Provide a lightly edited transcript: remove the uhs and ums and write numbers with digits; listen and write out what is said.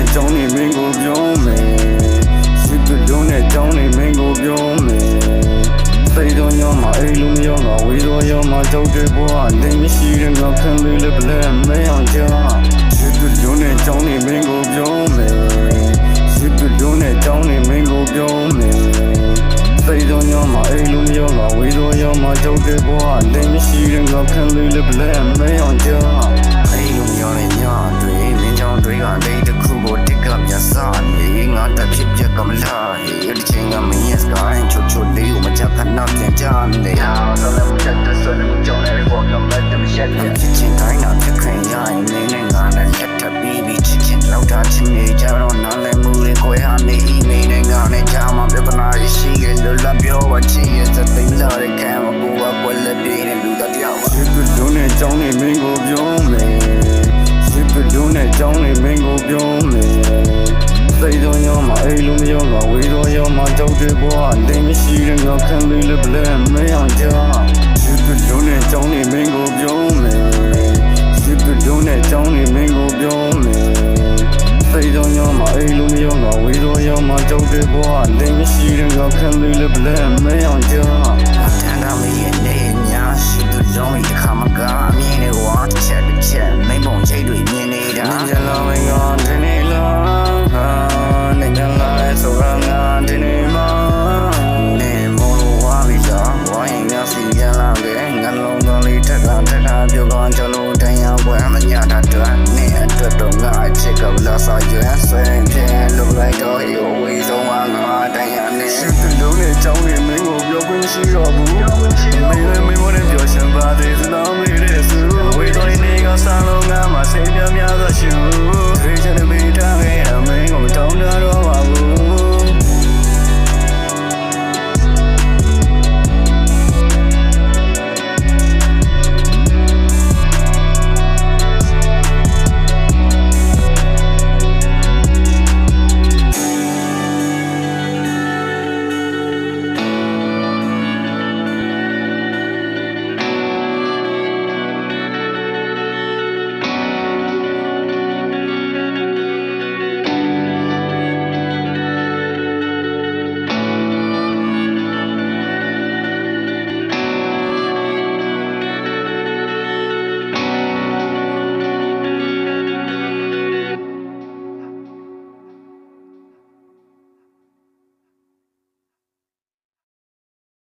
နဲ့ကြောင်းနေမင်းကိုပြောမယ်ရှိသူလုံးနဲ့ကြောင်းနေမင်းကိုပြောမယ်စိတ်တော်ညောမှာအိမ်လုံးရောငါဝေးတော်ရောမှာကြောက်တဲ့ဘဝလိမ်မရှိတဲ့ငါခံလေးလည်းပလဲမဲအောင်ကြာရှိသူလုံးနဲ့ကြောင်းနေမင်းကိုပြောမယ်ရှိသူလုံးနဲ့ကြောင်းနေမင်းကိုပြောမယ်စိတ်တော်ညောမှာအိမ်လုံးရောငါဝေးတော်ရောမှာကြောက်တဲ့ဘဝလိမ်မရှိတဲ့ငါခံလေးလည်းပလဲမဲအောင်ကြာအိမ်လုံးရောနဲ့ညတွေမင်းကြောင့်တွေကလိမ်တစ်ခုကိုတစ်ကမြတ်စာနေငါတက်ဖြစ်ပြကမလားဟေးဒီချိန်ကမင်းရဲ့စကိုင်းချိုလေးကိုမချခဏပြန်ကြနေအောင်ဆိုလည်းမချက်တဲ့ဆိုလည်းမကြောက်နဲ့ဘောကမတ်တမချက်တဲ့ချစ်ချင်းတိုင်းနာဖြစ်ခင်ရရင်မင်းနဲ့ငါနဲ့လက်ထပ်ပြီးပြီးချစ်ချင်းလောက်တာချင်းနေကြတော့နားလည်းမူလေးကိုရနေဤမင်းနဲ့ငါနဲ့ကြာမှပြဿနာရှိခဲ့လို့လာပြောပါချင်ရဲ့စသိမ်းလာတဲ့ကံကိုကွယ်လက်ပြေးတဲ့လူသားတယောက်ပါရှိသူလုံးနဲ့ကြောင်းနေမင်းကိုပြောမယ်ရှိသူလုံးနဲ့ကြောင်းနေမင်းကိုပြောမယ်စိတ်တော်ရောမှာအိမ်လုံးရောငါဝေးတော်ရောမှာကြောက်တဲ့ဘဝလိမ်မရှိတဲ့ငါခံလေးလည်းပလဲမဲအောင်ကြာရှိသူလုံးနဲ့ကြောင်းနေမင်းကိုပြောမယ်ရှိသူလုံးနဲ့ကြောင်းနေမင်းကိုပြောမယ်စိတ်တော်ရောမှာအိမ်လုံးရောငါဝေးတော်ရောမှာကြောက်တဲ့ဘဝလိမ်မရှိတဲ့ငါခံလေးလည်းပလဲမဲအောင်ကြာအထမ်းကမရဲ့နေညာရှိသူလုံးရဲ့ခါမကအမြင်နဲ့ဝါချက်